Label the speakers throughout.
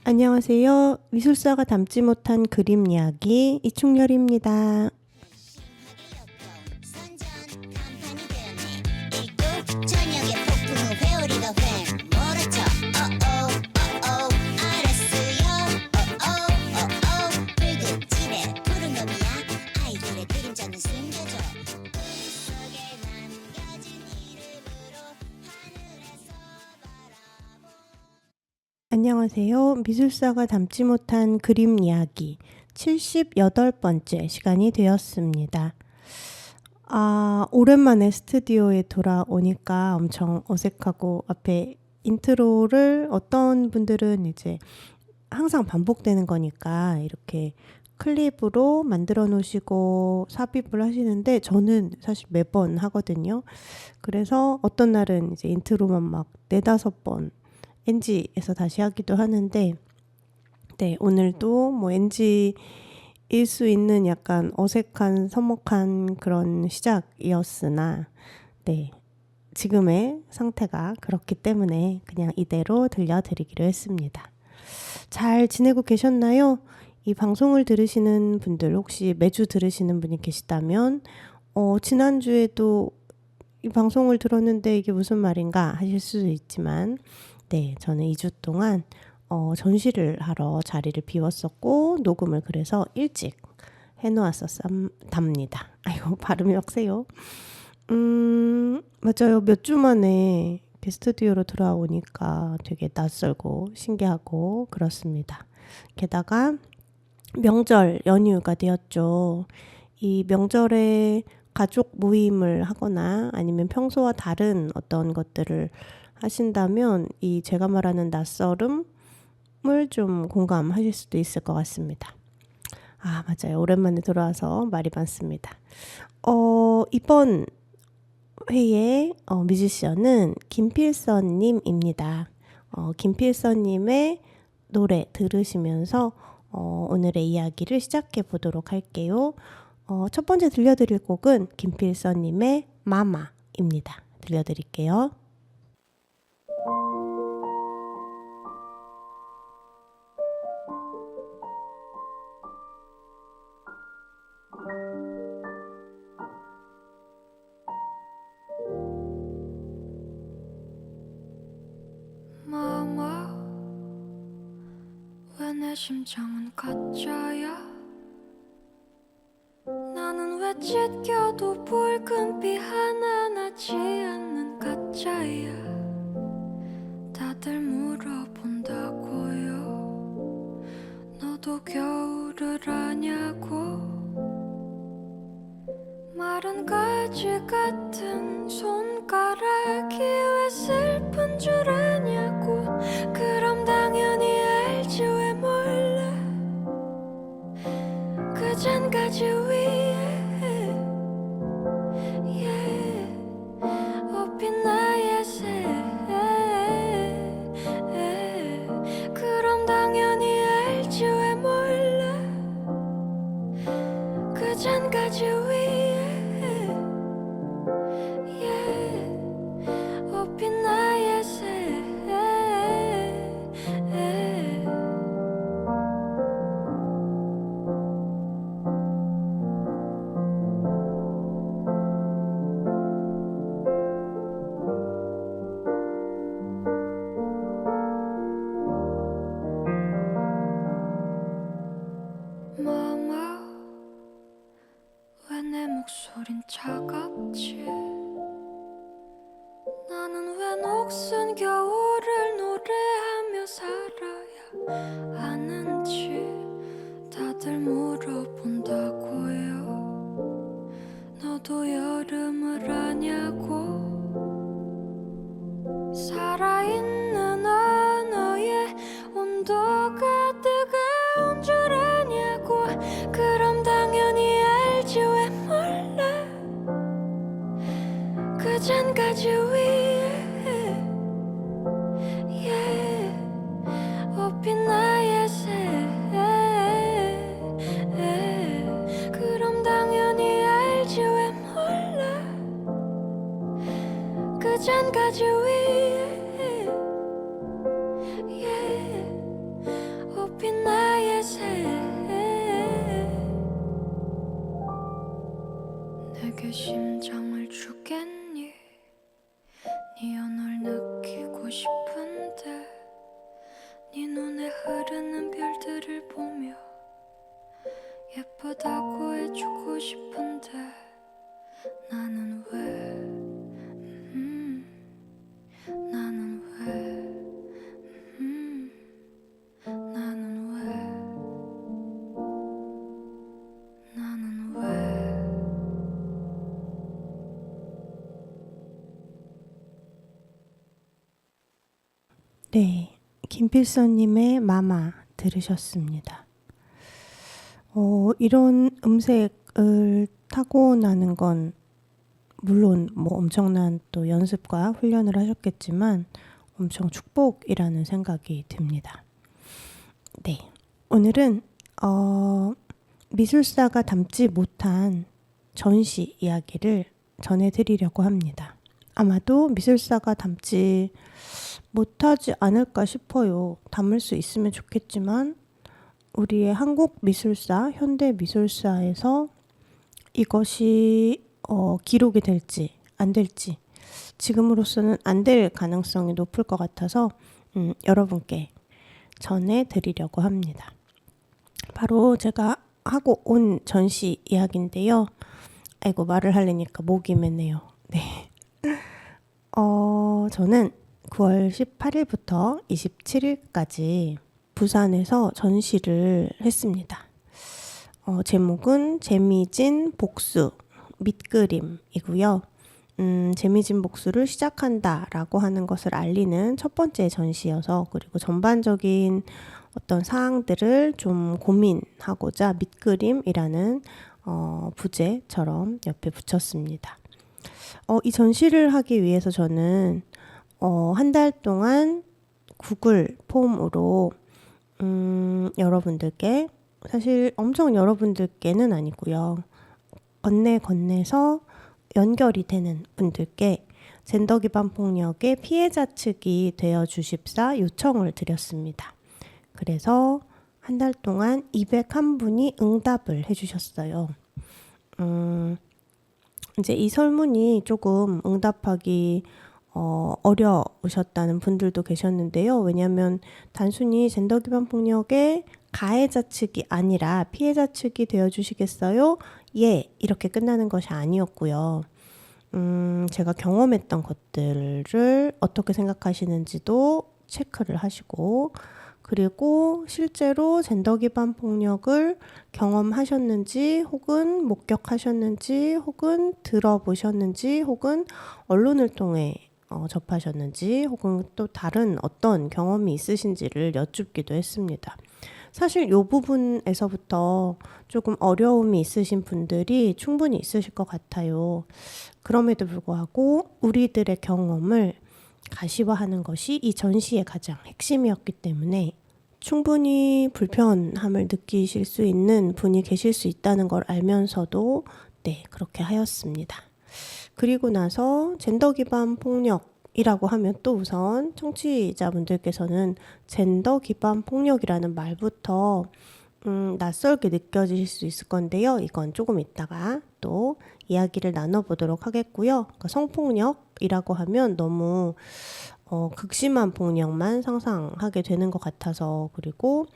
Speaker 1: 안녕하세요. 미술사가 담지 못한 그림 이야기 이충렬입니다. 안녕하세요. 미술사가 담지 못한 그림 이야기 78번째 시간이 되었습니다. 오랜만에 스튜디오에 돌아오니까 엄청 어색하고 앞에 인트로를 어떤 분들은 이제 항상 반복되는 거니까 이렇게 클립으로 만들어 놓으시고 삽입을 하시는데 저는 사실 매번 하거든요. 그래서 어떤 날은 이제 인트로만 막 4-5번 NG에서 다시 하기도 하는데 네, 오늘도 뭐 NG일 수 있는 약간 어색한 서먹한 그런 시작이었으나 네, 지금의 상태가 그렇기 때문에 그냥 이대로 들려드리기로 했습니다. 잘 지내고 계셨나요? 이 방송을 들으시는 분들 혹시 매주 들으시는 분이 계시다면 지난주에도 이 방송을 들었는데 이게 무슨 말인가 하실 수도 있지만 네, 저는 2주 동안 전시를 하러 자리를 비웠었고 녹음을 그래서 일찍 해놓았었답니다. 아이고 발음이 억세요. 맞아요. 몇 주 만에 스튜디오로 돌아오니까 되게 낯설고 신기하고 그렇습니다. 게다가 명절 연휴가 되었죠. 이 명절에 가족 모임을 하거나 아니면 평소와 다른 어떤 것들을 하신다면 이 제가 말하는 낯설음을 좀 공감하실 수도 있을 것 같습니다. 맞아요. 오랜만에 돌아와서 말이 많습니다. 이번 회의 뮤지션은 김필선 님입니다. 김필선 님의 노래 들으시면서 오늘의 이야기를 시작해 보도록 할게요. 첫 번째 들려드릴 곡은 김필선 님의 마마입니다. 들려드릴게요.
Speaker 2: 마마, 왜 내 심장은 가짜야? 나는 왜 찢겨도 붉은빛 하나 나지 않는 가짜야? 다들 물어본다고요. 너도 겨울을 아냐고? 마른 가지 같은 손가락이 왜 슬픈 줄 아냐고? 그럼 당연히 알지 왜 몰라? 그 잔가지 위에 업힌 나의 새. 그럼 당연히 알지 왜 몰라? 그 잔가지 위에 업힌 나의 새. 마마, 왜 내 목소린 차갑지? 나는 왜 녹슨 겨울을 노래하며 살아야 하는지 다들 물어본다고요. 너도 여름을 아냐고? 살아있는 언어에 온도가 뜨거운 줄 아냐고? 그럼 당연히 알지 왜 몰라? 그 잔가지 위에 업힌 나의 새. 그럼 당연히 알지 왜 몰라? 그 잔가지 위에 새 내게 심장을 주겠니 네 연을 느끼고 싶은데 네 눈에 흐르는 별들을 보며 예쁘다고 해주고 싶은데 나는 왜 나는 왜 나는 왜 나는 왜
Speaker 1: 네, 김필서님의 마마 들으셨습니다. 이런 음색을 타고나는 건 물론 뭐 엄청난 또 연습과 훈련을 하셨겠지만 엄청 축복이라는 생각이 듭니다. 네, 오늘은 미술사가 담지 못한 전시 이야기를 전해드리려고 합니다. 아마도 미술사가 담지 못하지 않을까 싶어요. 담을 수 있으면 좋겠지만 우리의 한국 미술사, 현대 미술사에서 이것이 기록이 될지 안 될지 지금으로서는 안 될 가능성이 높을 것 같아서 여러분께 전해드리려고 합니다. 바로 제가 하고 온 전시 이야기인데요. 아이고 말을 하려니까 목이 맺네요. 네. 저는 9월 18일부터 27일까지 부산에서 전시를 했습니다. 제목은 재미진 복수 밑그림이고요. 재미진 복수를 시작한다라고 하는 것을 알리는 첫 번째 전시여서 그리고 전반적인 어떤 사항들을 좀 고민하고자 밑그림이라는 부제처럼 옆에 붙였습니다. 이 전시를 하기 위해서 저는 한 달 동안 구글 폼으로 여러분들께 사실 엄청 여러분들께는 아니고요. 건네서 연결이 되는 분들께 젠더 기반 폭력의 피해자 측이 되어 주십사 요청을 드렸습니다. 그래서 한 달 동안 201분이 응답을 해주셨어요. 이제 이 설문이 조금 응답하기 어려우셨다는 분들도 계셨는데요. 왜냐하면 단순히 젠더 기반 폭력의 가해자 측이 아니라 피해자 측이 되어주시겠어요? 예, 이렇게 끝나는 것이 아니었고요. 제가 경험했던 것들을 어떻게 생각하시는지도 체크를 하시고 그리고 실제로 젠더 기반 폭력을 경험하셨는지 혹은 목격하셨는지 혹은 들어보셨는지 혹은 언론을 통해 접하셨는지 혹은 또 다른 어떤 경험이 있으신지를 여쭙기도 했습니다. 사실 이 부분에서부터 조금 어려움이 있으신 분들이 충분히 있으실 것 같아요. 그럼에도 불구하고 우리들의 경험을 가시화하는 것이 이 전시의 가장 핵심이었기 때문에 충분히 불편함을 느끼실 수 있는 분이 계실 수 있다는 걸 알면서도 네, 그렇게 하였습니다. 그리고 나서 젠더 기반 폭력이라고 하면 또 우선 청취자분들께서는 젠더 기반 폭력이라는 말부터 낯설게 느껴지실 수 있을 건데요. 이건 조금 이따가 또 이야기를 나눠보도록 하겠고요. 그러니까 성폭력이라고 하면 너무 극심한 폭력만 상상하게 되는 것 같아서 그리고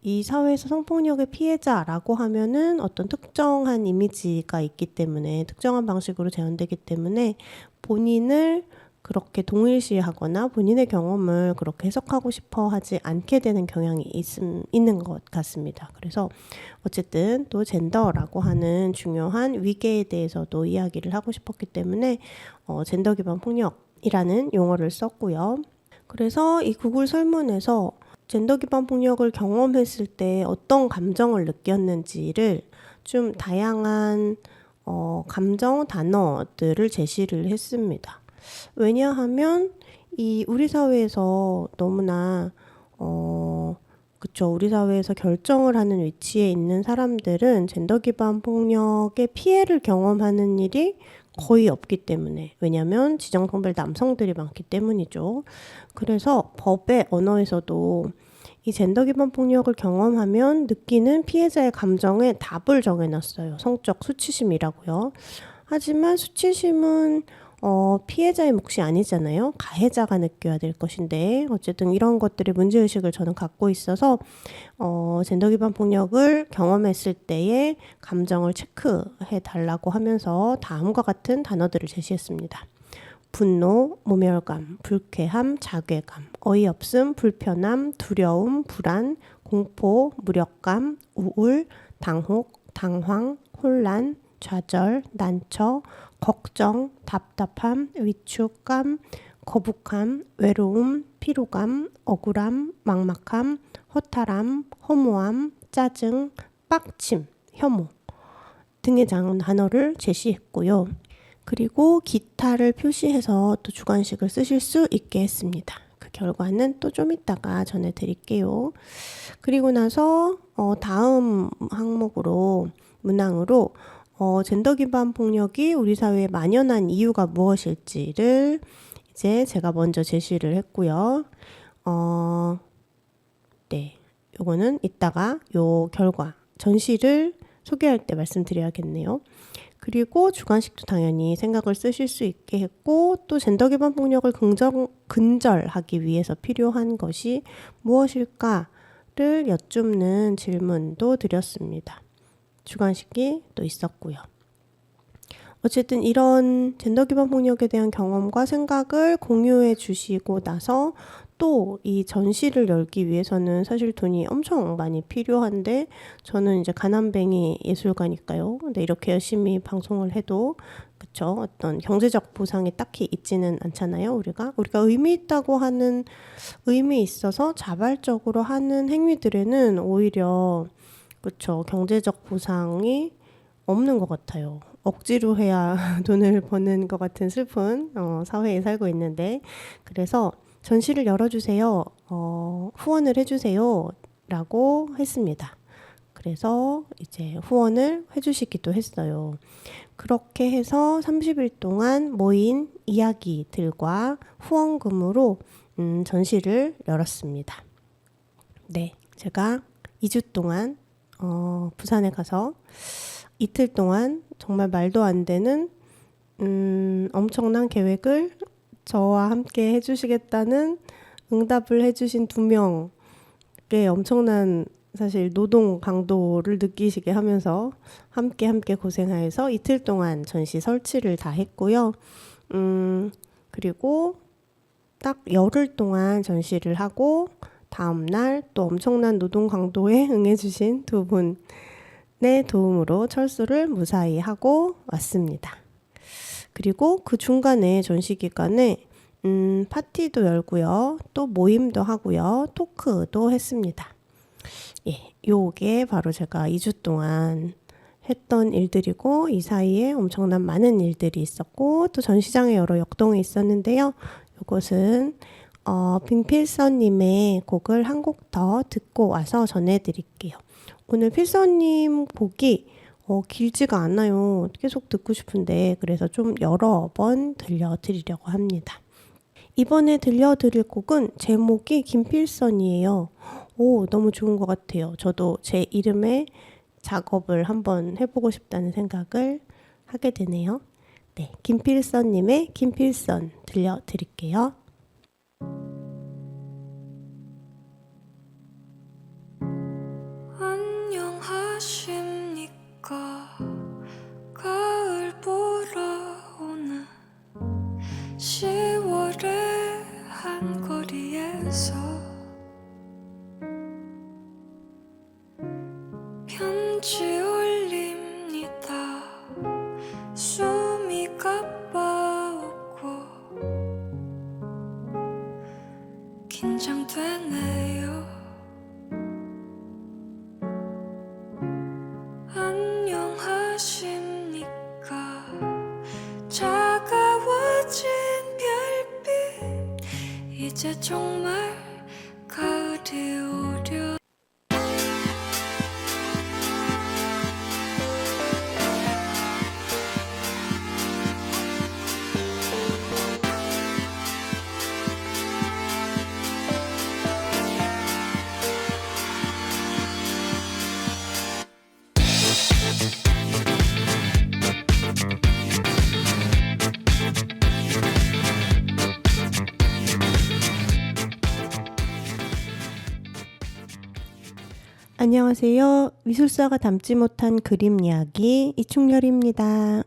Speaker 1: 이 사회에서 성폭력의 피해자라고 하면은 어떤 특정한 이미지가 있기 때문에 특정한 방식으로 재현되기 때문에 본인을 그렇게 동일시하거나 본인의 경험을 그렇게 해석하고 싶어 하지 않게 되는 경향이 있는 것 같습니다. 그래서 어쨌든 또 젠더라고 하는 중요한 위계에 대해서도 이야기를 하고 싶었기 때문에 젠더 기반 폭력이라는 용어를 썼고요. 그래서 이 구글 설문에서 젠더 기반 폭력을 경험했을 때 어떤 감정을 느꼈는지를 좀 다양한 감정 단어들을 제시를 했습니다. 왜냐하면 이 우리 사회에서 너무나 그쵸, 우리 사회에서 결정을 하는 위치에 있는 사람들은 젠더 기반 폭력의 피해를 경험하는 일이 거의 없기 때문에 왜냐하면 지정성별 남성들이 많기 때문이죠. 그래서 법의 언어에서도 이 젠더 기반 폭력을 경험하면 느끼는 피해자의 감정에 답을 정해놨어요. 성적 수치심이라고요. 하지만 수치심은 피해자의 몫이 아니잖아요. 가해자가 느껴야 될 것인데 어쨌든 이런 것들의 문제의식을 저는 갖고 있어서 젠더 기반 폭력을 경험했을 때의 감정을 체크해 달라고 하면서 다음과 같은 단어들을 제시했습니다. 분노, 모멸감, 불쾌함, 자괴감, 어이없음, 불편함, 두려움, 불안, 공포, 무력감, 우울, 당혹, 당황, 혼란, 좌절, 난처, 걱정, 답답함, 위축감, 거북함, 외로움, 피로감, 억울함, 막막함, 허탈함, 허무함, 짜증, 빡침, 혐오 등의 단어를 제시했고요. 그리고 기타를 표시해서 또 주관식을 쓰실 수 있게 했습니다. 그 결과는 또 좀 이따가 전해드릴게요. 그리고 나서 다음 항목으로 문항으로 젠더 기반 폭력이 우리 사회에 만연한 이유가 무엇일지를 이제 제가 먼저 제시를 했고요. 네, 요거는 이따가 요 결과 전시를 소개할 때 말씀드려야겠네요. 그리고 주관식도 당연히 생각을 쓰실 수 있게 했고 또 젠더 기반 폭력을 근절하기 위해서 필요한 것이 무엇일까를 여쭙는 질문도 드렸습니다. 주관식이 또 있었고요. 어쨌든 이런 젠더 기반 폭력에 대한 경험과 생각을 공유해 주시고 나서 또 이 전시를 열기 위해서는 사실 돈이 엄청 많이 필요한데 저는 이제 가난뱅이 예술가니까요. 근데 이렇게 열심히 방송을 해도 그쵸? 어떤 경제적 보상이 딱히 있지는 않잖아요. 우리가 의미 있다고 하는 의미 있어서 자발적으로 하는 행위들에는 오히려 그쵸? 경제적 보상이 없는 것 같아요. 억지로 해야 돈을 버는 것 같은 슬픈 사회에 살고 있는데 그래서 전시를 열어주세요. 후원을 해주세요. 라고 했습니다. 그래서 이제 후원을 해주시기도 했어요. 그렇게 해서 30일 동안 모인 이야기들과 후원금으로 전시를 열었습니다. 네, 제가 2주 동안 부산에 가서 이틀 동안 정말 말도 안 되는 엄청난 계획을 저와 함께 해주시겠다는 응답을 해주신 2명의 엄청난 사실 노동 강도를 느끼시게 하면서 함께 고생하여서 이틀 동안 전시 설치를 다 했고요. 그리고 딱 열흘 동안 전시를 하고 다음날 또 엄청난 노동 강도에 응해주신 2분의 도움으로 철수를 무사히 하고 왔습니다. 그리고 그 중간에 전시 기간에 파티도 열고요. 또 모임도 하고요. 토크도 했습니다. 예, 요게 바로 제가 2주 동안 했던 일들이고 이 사이에 엄청난 많은 일들이 있었고 또 전시장에 여러 역동이 있었는데요. 요것은 빈필서님의 곡을 한 곡 더 듣고 와서 전해드릴게요. 오늘 필서님 곡이 길지가 않아요. 계속 듣고 싶은데 그래서 좀 여러 번 들려드리려고 합니다. 이번에 들려드릴 곡은 제목이 김필선이에요. 오, 너무 좋은 것 같아요. 저도 제 이름에 작업을 한번 해보고 싶다는 생각을 하게 되네요. 네, 김필선님의 김필선 들려드릴게요.
Speaker 2: 안녕하십니까. 가을 보러 오는 10월의 한 거리에서 편지 올립니다. 숨이 가빠오고 긴장되네요. 안녕하십니까. 차가워진 별빛 이제 정말 가을이 오려.
Speaker 1: 안녕하세요. 미술사가 담지 못한 그림 이야기 이충렬입니다.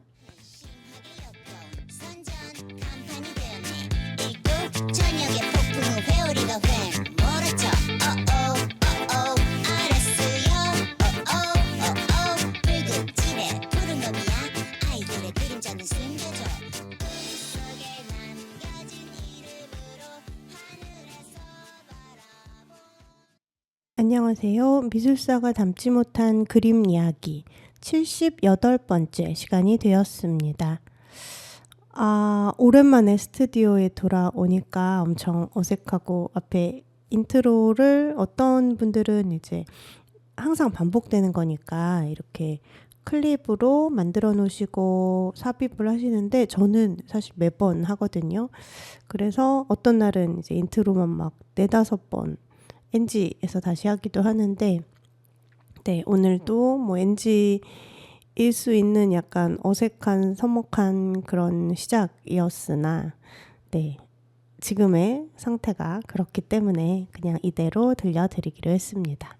Speaker 3: 저녁에 폭풍 후 회오리가 휑 몰았죠. 알았어요. 붉은 집에 푸른 놈이야. 아이들의 그림자는 숨겨줘. 속에 남겨진 이름으로 하늘에서 바라보.
Speaker 1: 안녕하세요. 미술사가 담지 못한 그림 이야기 78번째 시간이 되었습니다. 오랜만에 스튜디오에 돌아오니까 엄청 어색하고 앞에 인트로를 어떤 분들은 이제 항상 반복되는 거니까 이렇게 클립으로 만들어 놓으시고 삽입을 하시는데 저는 사실 매번 하거든요. 그래서 어떤 날은 이제 인트로만 막 4-5번 NG에서 다시 하기도 하는데 네, 오늘도 뭐 NG일 수 있는 약간 어색한 서먹한 그런 시작이었으나 네, 지금의 상태가 그렇기 때문에 그냥 이대로 들려드리기로 했습니다.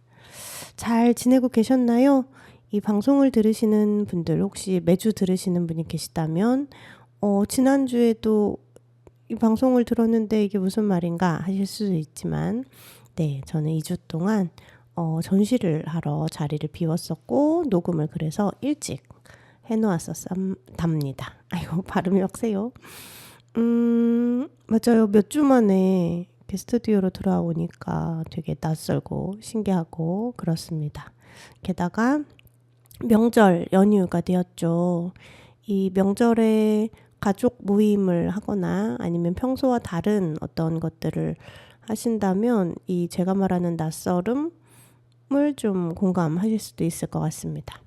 Speaker 1: 잘 지내고 계셨나요? 이 방송을 들으시는 분들 혹시 매주 들으시는 분이 계시다면 지난주에도 이 방송을 들었는데 이게 무슨 말인가 하실 수도 있지만 네, 저는 2주 동안 전시를 하러 자리를 비웠었고 녹음을 그래서 일찍 해놓았었답니다. 아이고 발음이 억세요. 맞아요. 몇 주 만에 이렇게 스튜디오로 돌아오니까 되게 낯설고 신기하고 그렇습니다. 게다가 명절 연휴가 되었죠. 이 명절에 가족 모임을 하거나 아니면 평소와 다른 어떤 것들을 하신다면 이 제가 말하는 낯설음을 좀 공감하실 수도 있을 것 같습니다.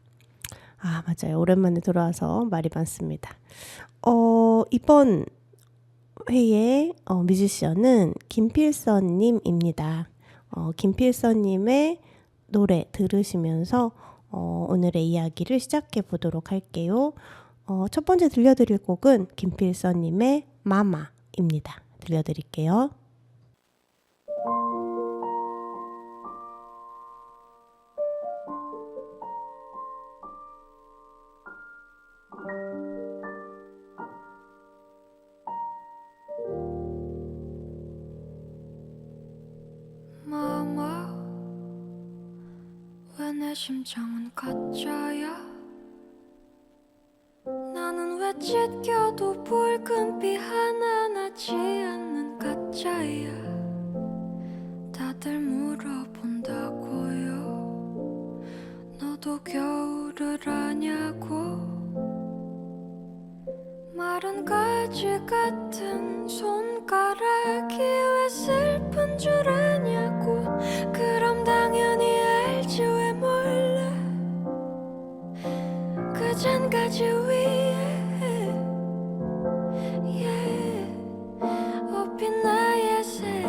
Speaker 1: 맞아요. 오랜만에 돌아와서 말이 많습니다. 이번 회의 뮤지션은 김필선 님입니다. 김필선 님의 노래 들으시면서 오늘의 이야기를 시작해 보도록 할게요. 첫 번째 들려드릴 곡은 김필선 님의 마마입니다. 들려드릴게요.
Speaker 2: 마마 왜 내 심장은 가짜야 나는 왜 찢겨도 붉은빛 하나 나지 않는 가짜야 다들 물어본다고요 너도 겨울을 아냐고 마른 가지 같은 손가락이 왜 슬픈 줄 아냐고 그럼 당연히 알지 왜 몰라 그 잔가지 위에 업힌 나의 새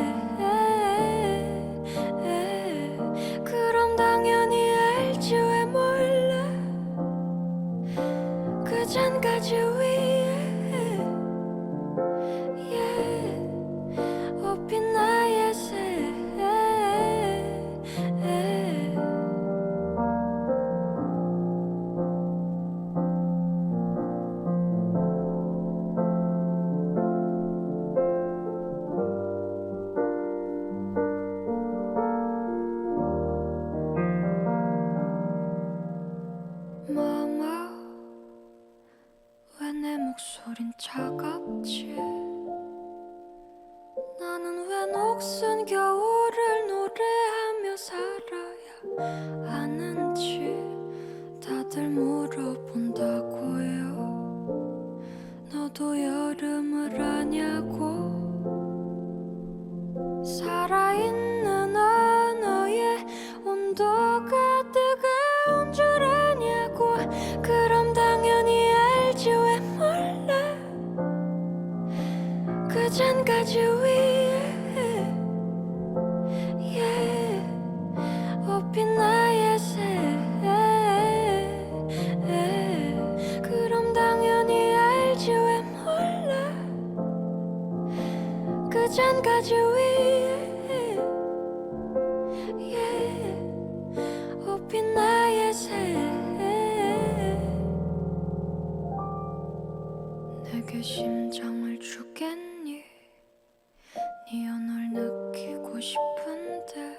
Speaker 2: 그럼 당연히 알지 왜 몰라 그 잔가지 위에 업힌 나의 새 마마 왜 내 목소린 차갑지 나는 왜 녹슨 겨울을 노래하며 살아야 하는지 다들 물어본다고요 너도 여름을 아냐고 살아있는 언어에 온도가 뜨거운 줄 아냐고 그럼 당연히 알지 왜 몰라 그 잔가지 위에 업힌 나의 새 새 내게 심장을 주겠니 네여 널 느끼고 싶은데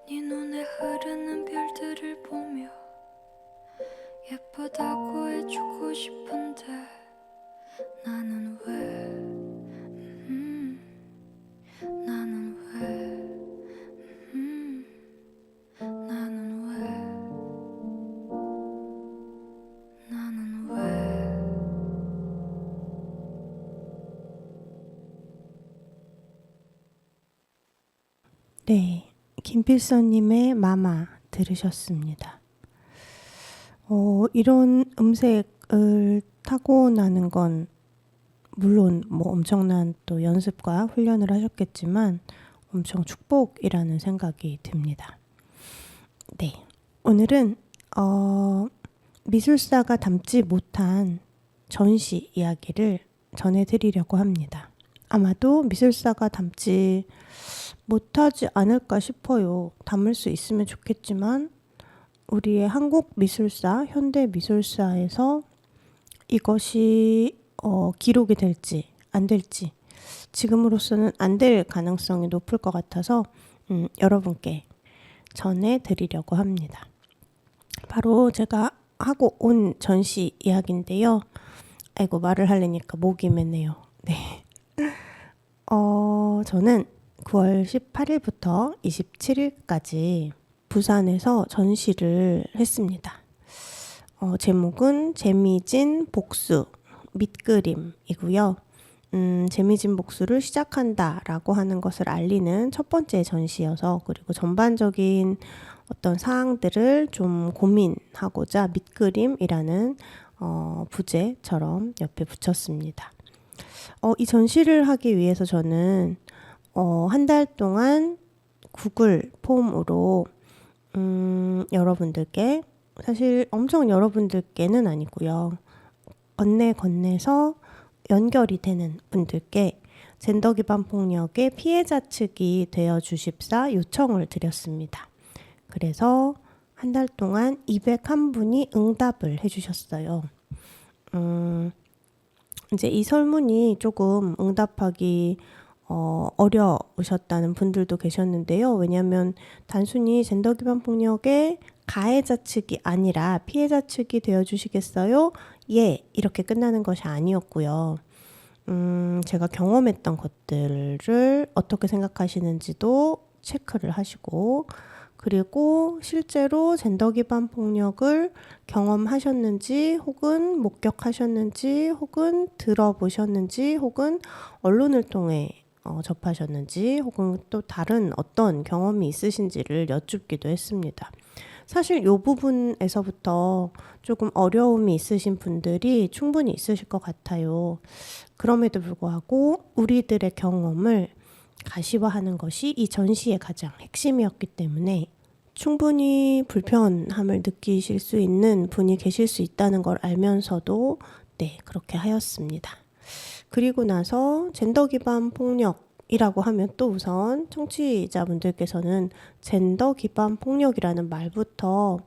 Speaker 2: 네 눈에 흐르는 별들을 보며 예쁘다고 해주고 싶은데 나는 왜 나는 왜 나는 왜 나는 왜
Speaker 1: 네, 김필서님의 마마 들으셨습니다. 이런 음색을 타고나는 건 물론 뭐 엄청난 또 연습과 훈련을 하셨겠지만 엄청 축복이라는 생각이 듭니다. 네, 오늘은 미술사가 담지 못한 전시 이야기를 전해드리려고 합니다. 아마도 미술사가 담지 못하지 않을까 싶어요. 담을 수 있으면 좋겠지만 우리의 한국 미술사, 현대 미술사에서 이것이 기록이 될지 안 될지 지금으로서는 안 될 가능성이 높을 것 같아서 여러분께 전해드리려고 합니다. 바로 제가 하고 온 전시 이야기인데요. 아이고 말을 하려니까 목이 맺네요. 네. 저는 9월 18일부터 27일까지 부산에서 전시를 했습니다. 제목은 재미진 복수 밑그림이고요. 재미진 복수를 시작한다라고 하는 것을 알리는 첫 번째 전시여서 그리고 전반적인 어떤 사항들을 좀 고민하고자 밑그림이라는 부제처럼 옆에 붙였습니다. 이 전시를 하기 위해서 저는 한 달 동안 구글 폼으로 여러분들께 사실 엄청 여러분들께는 아니고요. 건네서 연결이 되는 분들께 젠더 기반 폭력의 피해자 측이 되어 주십사 요청을 드렸습니다. 그래서 한 달 동안 201분이 응답을 해주셨어요. 이제 이 설문이 조금 응답하기 어려우셨다는 분들도 계셨는데요. 왜냐하면 단순히 젠더 기반 폭력의 가해자 측이 아니라 피해자 측이 되어주시겠어요? 예, 이렇게 끝나는 것이 아니었고요. 제가 경험했던 것들을 어떻게 생각하시는지도 체크를 하시고 그리고 실제로 젠더 기반 폭력을 경험하셨는지 혹은 목격하셨는지 혹은 들어보셨는지 혹은 언론을 통해 접하셨는지 혹은 또 다른 어떤 경험이 있으신지를 여쭙기도 했습니다. 사실 이 부분에서부터 조금 어려움이 있으신 분들이 충분히 있으실 것 같아요. 그럼에도 불구하고 우리들의 경험을 가시화하는 것이 이 전시의 가장 핵심이었기 때문에 충분히 불편함을 느끼실 수 있는 분이 계실 수 있다는 걸 알면서도 네, 그렇게 하였습니다. 그리고 나서 젠더 기반 폭력이라고 하면 또 우선 청취자분들께서는 젠더 기반 폭력이라는 말부터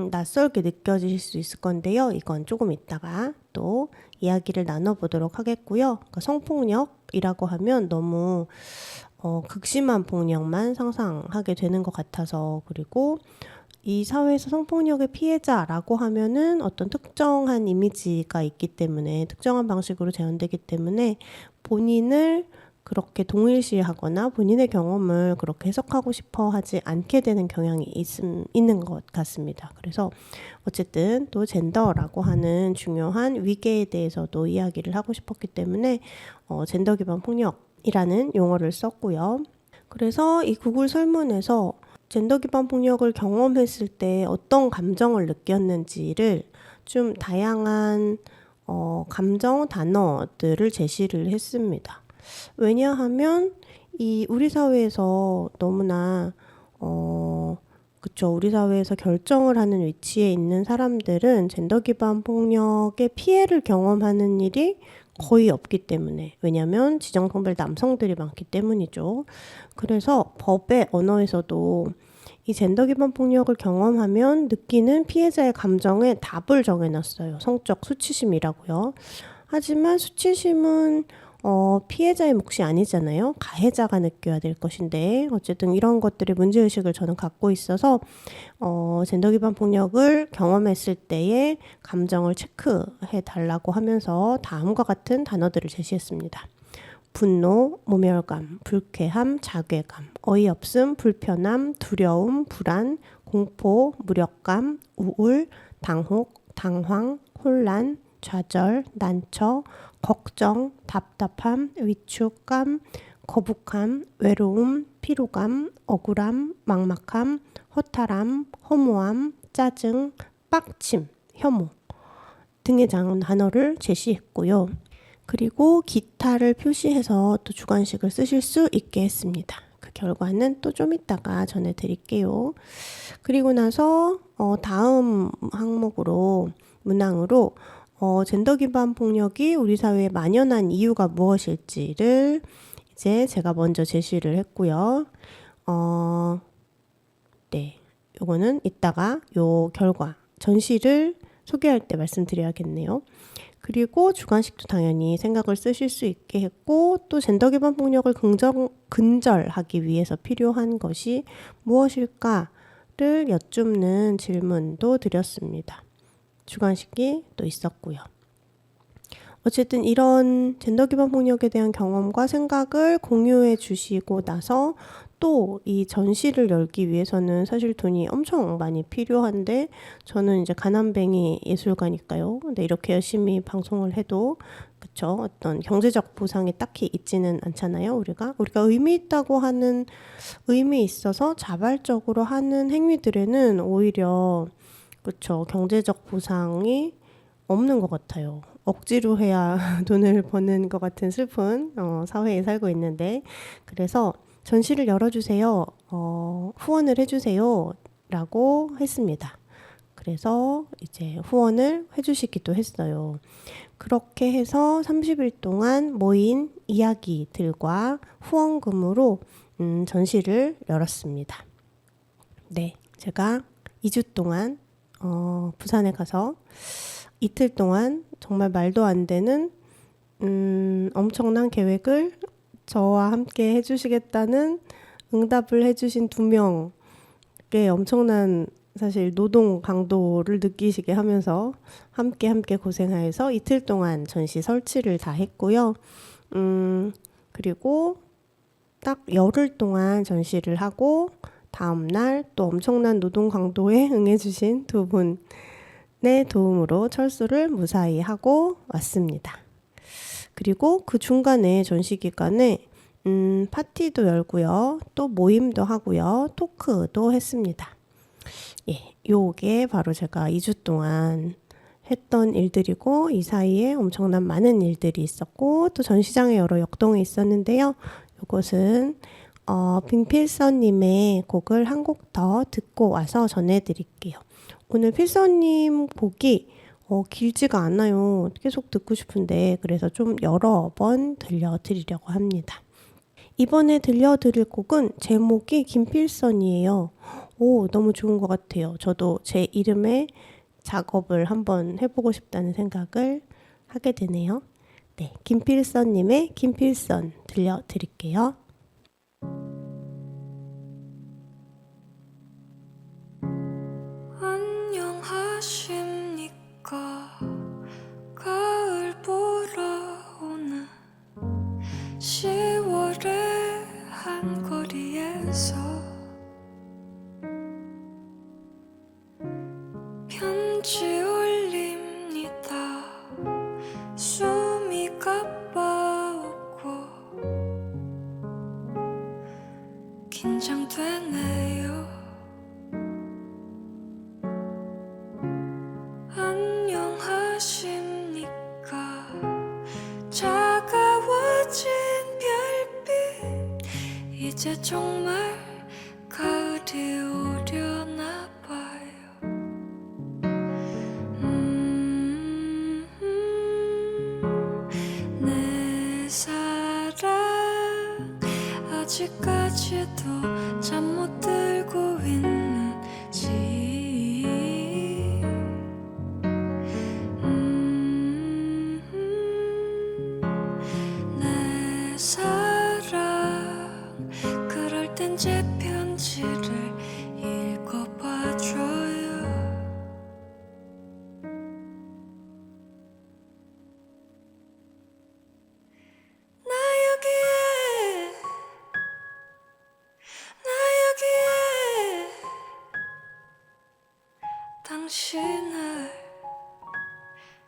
Speaker 1: 낯설게 느껴지실 수 있을 건데요. 이건 조금 이따가 또 이야기를 나눠보도록 하겠고요. 그러니까 성폭력이라고 하면 너무 극심한 폭력만 상상하게 되는 것 같아서 그리고 이 사회에서 성폭력의 피해자라고 하면은 어떤 특정한 이미지가 있기 때문에 특정한 방식으로 재현되기 때문에 본인을 그렇게 동일시하거나 본인의 경험을 그렇게 해석하고 싶어 하지 않게 되는 경향이 있는 것 같습니다. 그래서 어쨌든 또 젠더라고 하는 중요한 위계에 대해서도 이야기를 하고 싶었기 때문에 젠더 기반 폭력이라는 용어를 썼고요. 그래서 이 구글 설문에서 젠더 기반 폭력을 경험했을 때 어떤 감정을 느꼈는지를 좀 다양한 감정 단어들을 제시를 했습니다. 왜냐하면 이 우리 사회에서 너무나 그쵸, 우리 사회에서 결정을 하는 위치에 있는 사람들은 젠더 기반 폭력의 피해를 경험하는 일이 거의 없기 때문에 왜냐하면 지정성별 남성들이 많기 때문이죠. 그래서 법의 언어에서도 이 젠더 기반 폭력을 경험하면 느끼는 피해자의 감정에 답을 정해놨어요. 성적 수치심이라고요. 하지만 수치심은 피해자의 몫이 아니잖아요. 가해자가 느껴야 될 것인데 어쨌든 이런 것들의 문제의식을 저는 갖고 있어서 젠더 기반 폭력을 경험했을 때의 감정을 체크해 달라고 하면서 다음과 같은 단어들을 제시했습니다. 분노, 모멸감, 불쾌함, 자괴감, 어이없음, 불편함, 두려움, 불안, 공포, 무력감, 우울, 당혹, 당황, 혼란, 좌절, 난처, 걱정, 답답함, 위축감, 거북함, 외로움, 피로감, 억울함, 막막함, 허탈함, 허무함, 짜증, 빡침, 혐오 등의 단어를 제시했고요. 그리고 기타를 표시해서 또 주관식을 쓰실 수 있게 했습니다. 그 결과는 또 좀 이따가 전해드릴게요. 그리고 나서 다음 항목으로 문항으로 젠더 기반 폭력이 우리 사회에 만연한 이유가 무엇일지를 이제 제가 먼저 제시를 했고요. 네, 요거는 이따가 요 결과 전시를 소개할 때 말씀드려야겠네요. 그리고 주관식도 당연히 생각을 쓰실 수 있게 했고 또 젠더 기반 폭력을 근절하기 위해서 필요한 것이 무엇일까를 여쭙는 질문도 드렸습니다. 주관식이 또 있었고요. 어쨌든 이런 젠더 기반 폭력에 대한 경험과 생각을 공유해 주시고 나서 또 이 전시를 열기 위해서는 사실 돈이 엄청 많이 필요한데 저는 이제 가난뱅이 예술가니까요. 근데 이렇게 열심히 방송을 해도 그쵸? 어떤 경제적 보상이 딱히 있지는 않잖아요. 우리가 의미 있다고 하는 의미 있어서 자발적으로 하는 행위들에는 오히려 그쵸? 경제적 보상이 없는 것 같아요. 억지로 해야 돈을 버는 것 같은 슬픈 사회에 살고 있는데 그래서 전시를 열어주세요. 후원을 해주세요. 라고 했습니다. 그래서 이제 후원을 해주시기도 했어요. 그렇게 해서 30일 동안 모인 이야기들과 후원금으로 전시를 열었습니다. 네, 제가 2주 동안 부산에 가서 이틀 동안 정말 말도 안 되는 엄청난 계획을 저와 함께 해주시겠다는 응답을 해주신 2명의 엄청난 사실 노동 강도를 느끼시게 하면서 함께 고생하여서 이틀 동안 전시 설치를 다 했고요. 그리고 딱 열흘 동안 전시를 하고 다음날 또 엄청난 노동 강도에 응해주신 2분의 도움으로 철수를 무사히 하고 왔습니다. 그리고 그 중간에 전시 기간에 파티도 열고요. 또 모임도 하고요. 토크도 했습니다. 예, 요게 바로 제가 2주 동안 했던 일들이고 이 사이에 엄청난 많은 일들이 있었고 또 전시장에 여러 역동이 있었는데요. 요것은 빈필서님의 곡을 한 곡 더 듣고 와서 전해드릴게요. 오늘 필서님 곡이 길지가 않아요. 계속 듣고 싶은데 그래서 좀 여러 번 들려드리려고 합니다. 이번에 들려드릴 곡은 제목이 김필선이에요. 오, 너무 좋은 것 같아요. 저도 제 이름에 작업을 한번 해보고 싶다는 생각을 하게 되네요. 네, 김필선님의 김필선 들려드릴게요.
Speaker 2: 안녕하십니까. 가을 보러 오는 10월의 한 거리에서 편지 올립니다. 숨이 가빠오고 긴장되네요. 안녕하십니까. 차가워진 별빛 이제 정말 가을이 오려나 봐요. 내 사랑 아직까지도 잠 못 들고 있는 당신을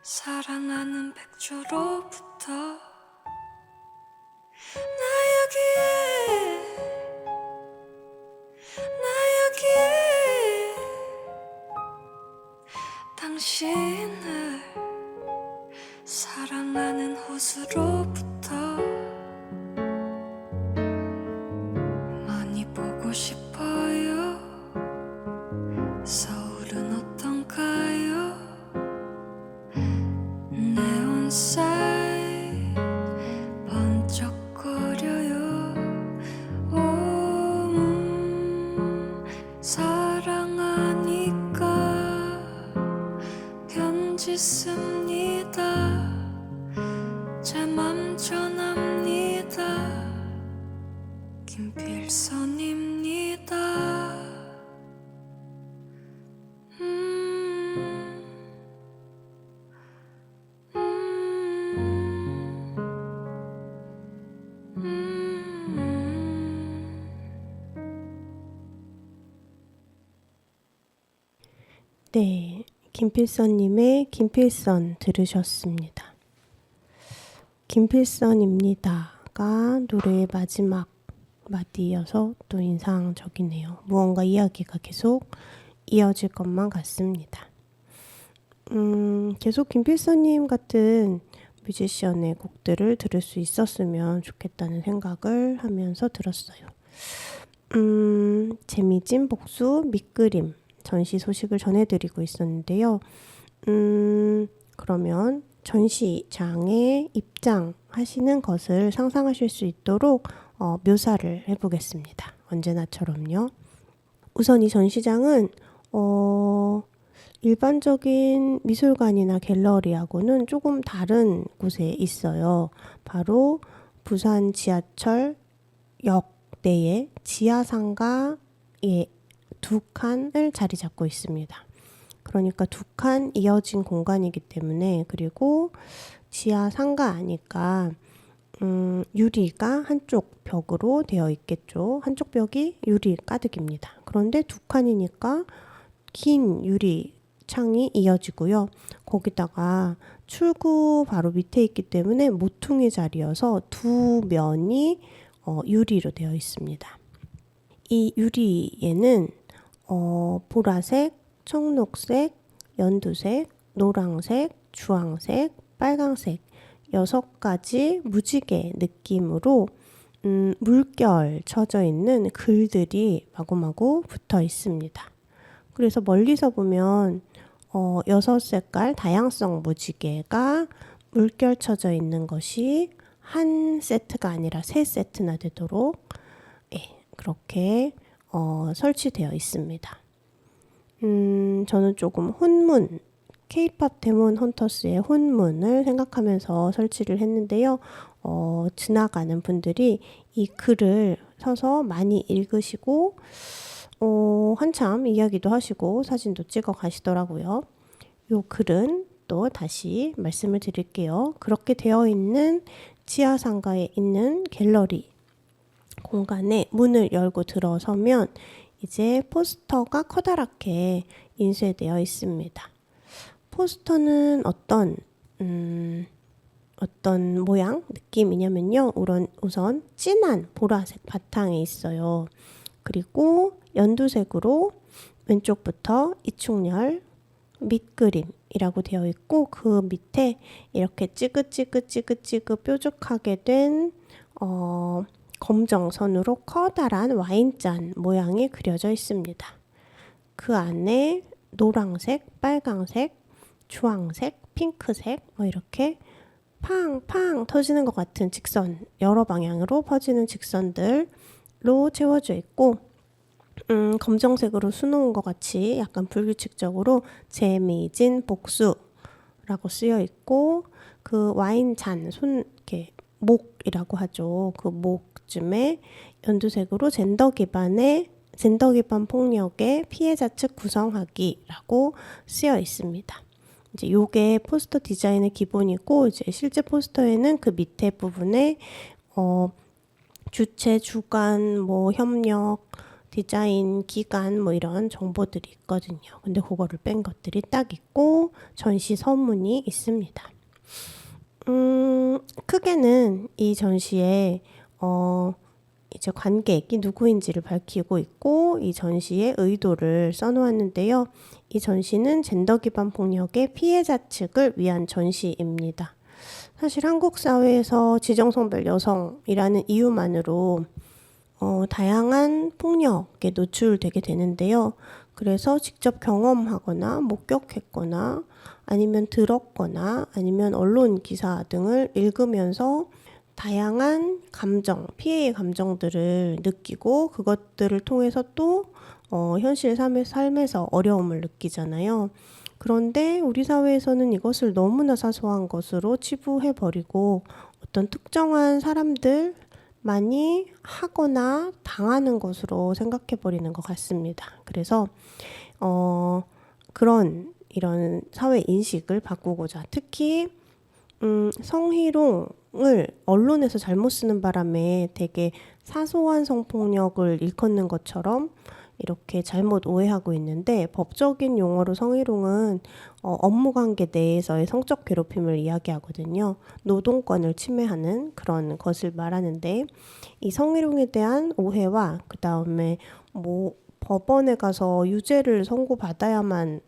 Speaker 2: 사랑하는 백조로부터 나 여기에 당신을 사랑하는 호수로부터 많이 보고 싶어요. 서울은 어떤가요? 네온사이 번쩍거려요. 사랑하니까 편지 씁니다. 제 맘 전합니다. 김필선입니다.
Speaker 1: 네, 김필선님의 김필선 들으셨습니다. 김필선입니다가 노래의 마지막 마디여서 또 인상적이네요. 무언가 이야기가 계속 이어질 것만 같습니다. 계속 김필선님 같은 뮤지션의 곡들을 들을 수 있었으면 좋겠다는 생각을 하면서 들었어요. 재미진 복수 밑그림 전시 소식을 전해드리고 있었는데요. 그러면 전시장에 입장하시는 것을 상상하실 수 있도록 묘사를 해보겠습니다. 언제나처럼요. 우선 이 전시장은 일반적인 미술관이나 갤러리하고는 조금 다른 곳에 있어요. 바로 부산 지하철 역 내에 지하상가에 두 칸을 자리 잡고 있습니다. 그러니까 두 칸 이어진 공간이기 때문에, 그리고 지하 상가니까 유리가 한쪽 벽으로 되어 있겠죠. 한쪽 벽이 유리 가득입니다. 그런데 두 칸이니까 긴 유리 창이 이어지고요. 거기다가 출구 바로 밑에 있기 때문에 모퉁이 자리여서 두 면이 유리로 되어 있습니다. 이 유리에는 보라색, 청록색, 연두색, 노란색, 주황색, 빨강색 6가지 무지개 느낌으로 물결 쳐져 있는 글들이 마구마구 붙어 있습니다. 그래서 멀리서 보면 6색깔 다양성 무지개가 물결 쳐져 있는 것이 한 세트가 아니라 3세트나 되도록 그렇게 설치되어 있습니다. 저는 조금 혼문, K-POP 데몬 헌터스의 혼문을 생각하면서 설치를 했는데요. 지나가는 분들이 이 글을 서서 많이 읽으시고 한참 이야기도 하시고 사진도 찍어 가시더라고요. 이 글은 또 다시 말씀을 드릴게요. 그렇게 되어 있는 지하상가에 있는 갤러리 공간에 문을 열고 들어서면 이제 포스터가 커다랗게 인쇄되어 있습니다. 포스터는 어떤 모양, 느낌이냐면요. 우선 진한 보라색 바탕에 있어요. 그리고 연두색으로 왼쪽부터 이충렬 밑그림이라고 되어 있고, 그 밑에 이렇게 찌긋찌긋 뾰족하게 된 검정선으로 커다란 와인잔 모양이 그려져 있습니다. 그 안에 노란색, 빨강색, 주황색, 핑크색 이렇게 팡팡 터지는 것 같은 직선, 여러 방향으로 퍼지는 직선들로 채워져 있고, 검정색으로 수놓은 것 같이 약간 불규칙적으로 재미진 복수라고 쓰여 있고, 그 와인잔 이렇게 목이라고 하죠. 그 목쯤에 연두색으로 젠더 기반 폭력의 피해자 측 구성하기라고 쓰여 있습니다. 이제 요게 포스터 디자인의 기본이고, 이제 실제 포스터에는 그 밑에 부분에 주체, 주관, 협력, 디자인 기간 뭐 이런 정보들이 있거든요. 근데 그거를 뺀 것들이 딱 있고 전시 서문이 있습니다. 크게는 이 전시에 이제 관객이 누구인지를 밝히고 있고 이 전시의 의도를 써놓았는데요. 이 전시는 젠더 기반 폭력의 피해자 측을 위한 전시입니다. 사실 한국 사회에서 지정성별 여성이라는 이유만으로 다양한 폭력에 노출되게 되는데요. 그래서 직접 경험하거나 목격했거나 아니면 들었거나 아니면 언론 기사 등을 읽으면서 다양한 감정, 피해의 감정들을 느끼고 그것들을 통해서 또 현실 삶에서 어려움을 느끼잖아요. 그런데 우리 사회에서는 이것을 너무나 사소한 것으로 치부해버리고 어떤 특정한 사람들만이 하거나 당하는 것으로 생각해버리는 것 같습니다. 그래서 이런 사회 인식을 바꾸고자 특히 성희롱을 언론에서 잘못 쓰는 바람에 되게 사소한 성폭력을 일컫는 것처럼 이렇게 잘못 오해하고 있는데 법적인 용어로 성희롱은 업무관계 내에서의 성적 괴롭힘을 이야기하거든요. 노동권을 침해하는 그런 것을 말하는데 이 성희롱에 대한 오해와 그 다음에 뭐 법원에 가서 유죄를 선고받아야만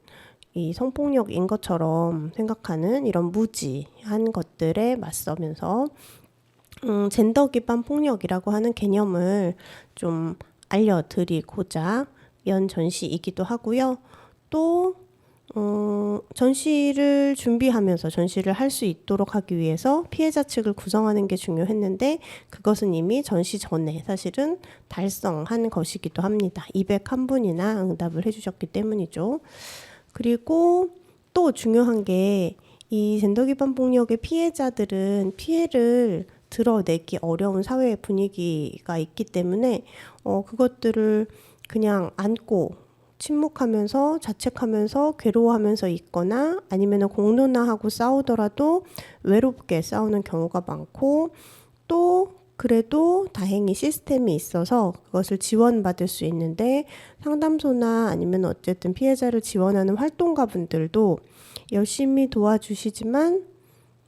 Speaker 1: 이 성폭력인 것처럼 생각하는 이런 무지한 것들에 맞서면서 젠더 기반 폭력이라고 하는 개념을 좀 알려드리고자 연 전시이기도 하고요. 또 전시를 준비하면서 전시를 할 수 있도록 하기 위해서 피해자 측을 구성하는 게 중요했는데 그것은 이미 전시 전에 사실은 달성한 것이기도 합니다. 201분이나 응답을 해주셨기 때문이죠. 그리고 또 중요한 게 이 젠더 기반 폭력의 피해자들은 피해를 드러내기 어려운 사회 분위기가 있기 때문에 그것들을 그냥 안고 침묵하면서 자책하면서 괴로워하면서 있거나 아니면 공론화하고 싸우더라도 외롭게 싸우는 경우가 많고 또 그래도 다행히 시스템이 있어서 그것을 지원받을 수 있는데 상담소나 아니면 어쨌든 피해자를 지원하는 활동가분들도 열심히 도와주시지만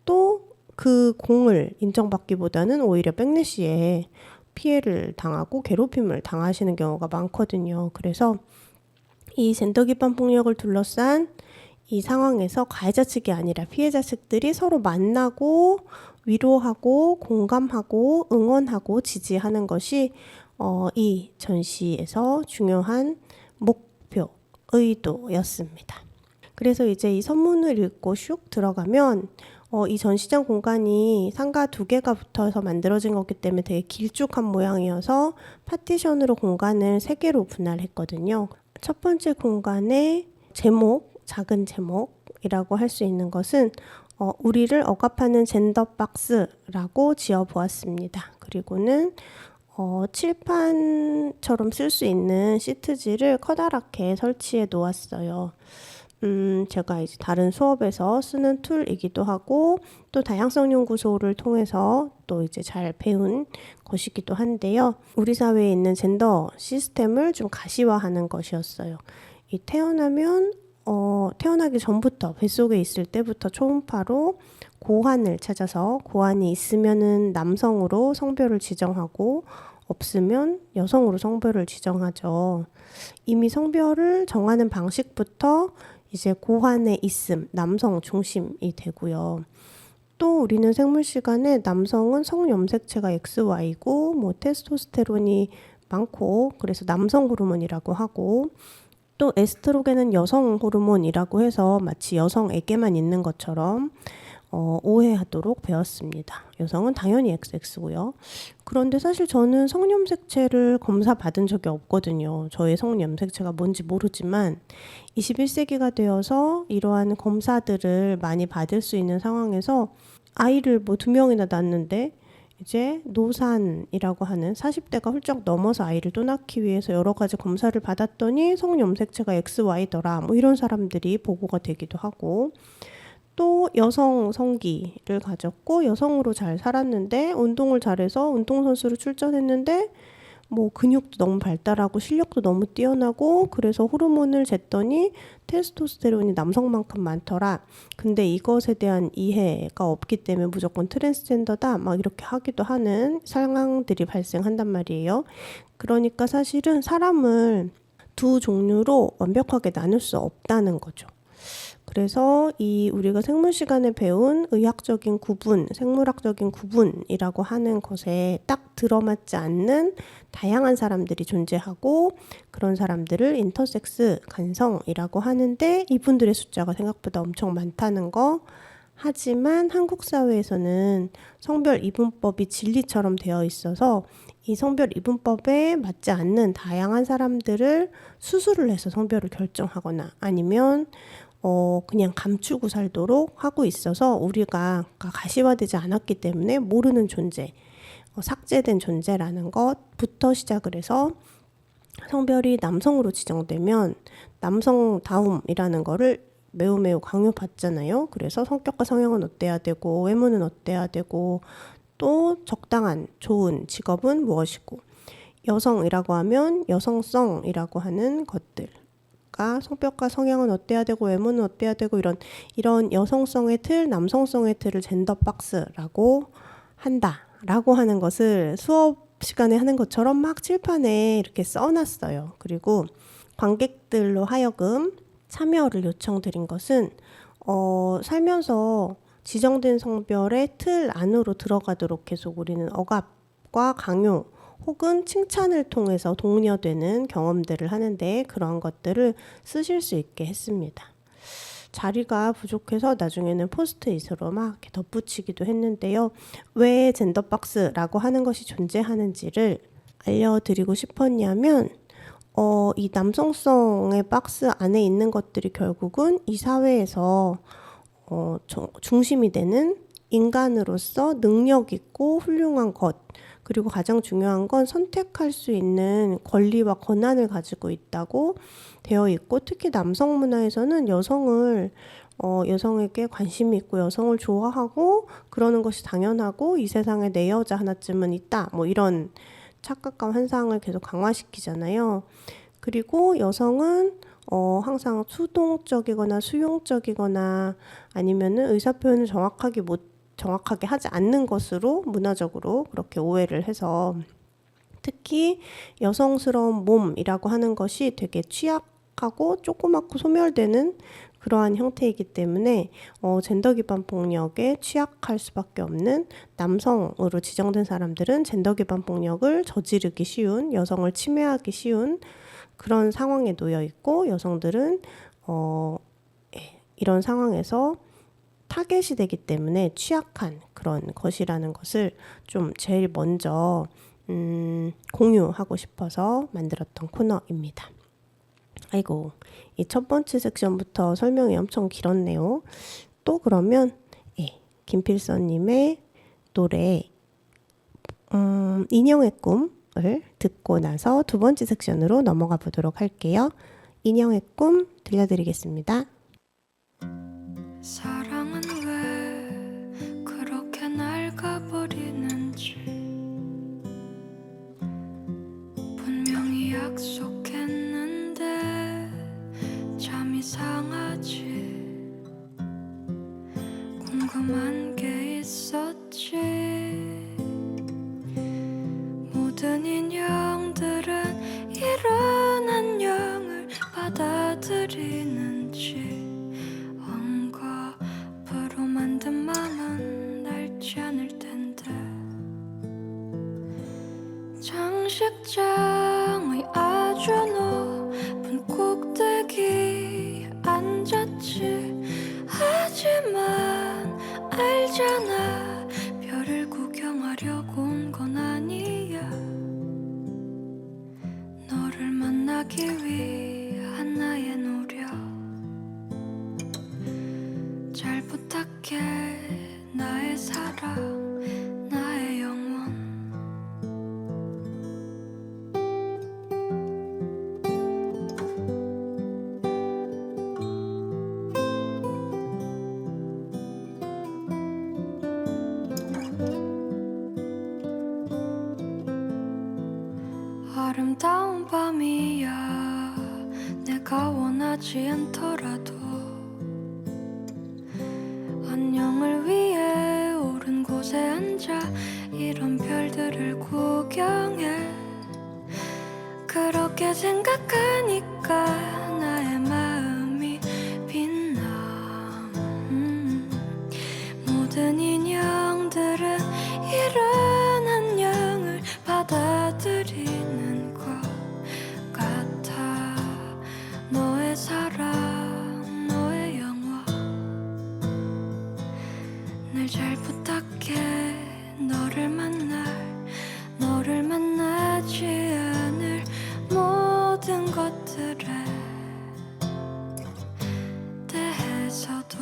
Speaker 1: 또 그 공을 인정받기보다는 오히려 백래시에 피해를 당하고 괴롭힘을 당하시는 경우가 많거든요. 그래서 이 젠더 기반 폭력을 둘러싼 이 상황에서 가해자 측이 아니라 피해자 측들이 서로 만나고 위로하고 공감하고 응원하고 지지하는 것이 이 전시에서 중요한 목표, 의도였습니다. 그래서 이제 이 선문을 읽고 슉 들어가면 이 전시장 공간이 상가 2개가 붙어서 만들어진 거기 때문에 되게 길쭉한 모양이어서 파티션으로 공간을 3개로 분할했거든요. 첫 번째 공간의 제목, 작은 제목이라고 할 수 있는 것은 우리를 억압하는 젠더 박스라고 지어보았습니다. 그리고는 칠판처럼 쓸 수 있는 시트지를 커다랗게 설치해 놓았어요. 제가 이제 다른 수업에서 쓰는 툴이기도 하고 또 다양성 연구소를 통해서 또 이제 잘 배운 것이기도 한데요. 우리 사회에 있는 젠더 시스템을 좀 가시화하는 것이었어요. 이 태어나기 전부터 뱃속에 있을 때부터 초음파로 고환을 찾아서 고환이 있으면은 남성으로 성별을 지정하고 없으면 여성으로 성별을 지정하죠. 이미 성별을 정하는 방식부터 이제 고환의 있음, 남성 중심이 되고요. 또 우리는 생물 시간에 남성은 성염색체가 XY고 뭐 테스토스테론이 많고 그래서 남성 호르몬이라고 하고 또 에스트로겐은 여성 호르몬이라고 해서 마치 여성에게만 있는 것처럼 오해하도록 배웠습니다. 여성은 당연히 XX고요. 그런데 사실 저는 성염색체를 검사 받은 적이 없거든요. 저의 성염색체가 뭔지 모르지만 21세기가 되어서 이러한 검사들을 많이 받을 수 있는 상황에서 아이를 2명이나 낳았는데 이제 노산이라고 하는 40대가 훌쩍 넘어서 아이를 또 낳기 위해서 여러 가지 검사를 받았더니 성염색체가 XY더라 뭐 이런 사람들이 보고가 되기도 하고 또 여성 성기를 가졌고 여성으로 잘 살았는데 운동을 잘해서 운동선수로 출전했는데 뭐 근육도 너무 발달하고 실력도 너무 뛰어나고 그래서 호르몬을 쟀더니 테스토스테론이 남성만큼 많더라. 근데 이것에 대한 이해가 없기 때문에 무조건 트랜스젠더다 막 이렇게 하기도 하는 상황들이 발생한단 말이에요. 그러니까 사실은 사람을 두 종류로 완벽하게 나눌 수 없다는 거죠. 그래서 이 우리가 생물 시간에 배운 의학적인 구분, 생물학적인 구분이라고 하는 것에 딱 들어맞지 않는 다양한 사람들이 존재하고 그런 사람들을 인터섹스, 간성이라고 하는데 이분들의 숫자가 생각보다 엄청 많다는 거. 하지만 한국 사회에서는 성별 이분법이 진리처럼 되어 있어서 이 성별 이분법에 맞지 않는 다양한 사람들을 수술을 해서 성별을 결정하거나 아니면 그냥 감추고 살도록 하고 있어서 우리가 가시화되지 않았기 때문에 모르는 존재, 삭제된 존재라는 것부터 시작을 해서 성별이 남성으로 지정되면 남성다움이라는 거를 매우 강요받잖아요. 그래서 성격과 성향은 어때야 되고 외모는 어때야 되고 또 적당한 좋은 직업은 무엇이고 여성이라고 하면 여성성이라고 하는 것들과 성격과 성향은 어때야 되고 외모는 어때야 되고 이런 여성성의 틀, 남성성의 틀을 젠더 박스라고 한다라고 하는 것을 수업 시간에 하는 것처럼 막 칠판에 이렇게 써놨어요. 그리고 관객들로 하여금 참여를 요청드린 것은 살면서 지정된 성별의 틀 안으로 들어가도록 계속 우리는 억압과 강요 혹은 칭찬을 통해서 독려되는 경험들을 하는데 그런 것들을 쓰실 수 있게 했습니다. 자리가 부족해서 나중에는 포스트잇으로 막 이렇게 덧붙이기도 했는데요. 왜 젠더박스라고 하는 것이 존재하는지를 알려드리고 싶었냐면 이 남성성의 박스 안에 있는 것들이 결국은 이 사회에서 중심이 되는 인간으로서 능력 있고 훌륭한 것 그리고 가장 중요한 건 선택할 수 있는 권리와 권한을 가지고 있다고 되어 있고 특히 남성 문화에서는 여성에게 관심이 있고 여성을 좋아하고 그러는 것이 당연하고 이 세상에 내 여자 하나쯤은 있다 뭐 이런 착각감 환상을 계속 강화시키잖아요. 그리고 여성은 항상 수동적이거나 수용적이거나 아니면은 의사표현을 정확하게 하지 않는 것으로 문화적으로 그렇게 오해를 해서 특히 여성스러운 몸이라고 하는 것이 되게 취약하고 조그맣고 소멸되는 그러한 형태이기 때문에 젠더 기반 폭력에 취약할 수밖에 없는 남성으로 지정된 사람들은 젠더 기반 폭력을 저지르기 쉬운 여성을 침해하기 쉬운 그런 상황에 놓여 있고 여성들은 이런 상황에서 타겟이 되기 때문에 취약한 그런 것이라는 것을 좀 제일 먼저 공유하고 싶어서 만들었던 코너입니다. 아이고, 이 첫 번째 섹션부터 설명이 엄청 길었네요. 또 그러면 김필선님의 노래 인형의 꿈을 듣고 나서 두 번째 섹션으로 넘어가 보도록 할게요. 인형의 꿈 들려드리겠습니다.
Speaker 2: 사랑은 왜 그렇게 낡아버리는지 분명히 약속했는데 잠이 상하지 궁금한 게 있었지 모든 인형들은 이런 안녕을 받아들이는지 언겁으로 만든 맘은 낡지 않을 텐데 장식장의 아주 높은 꼭대기에 앉았지 하지만 알잖아 별을 구경하려고 온 건 아니야 너를 만나기 위한 나의 노력 잘 부탁해 나의 사랑 나의 영원 내가 원하지 않더라도 안녕을 위해 옳은 곳에 앉아 이런 별들을 구경해. 그렇게 생각하니까 나의 마음이 빛나. 모든 인형들은 이런 안녕을 받아들이는 것 같아. 너의 사랑, 너의 영원, 날 잘 부탁해. 너를 만나지 않을 모든 것들에 대해서도.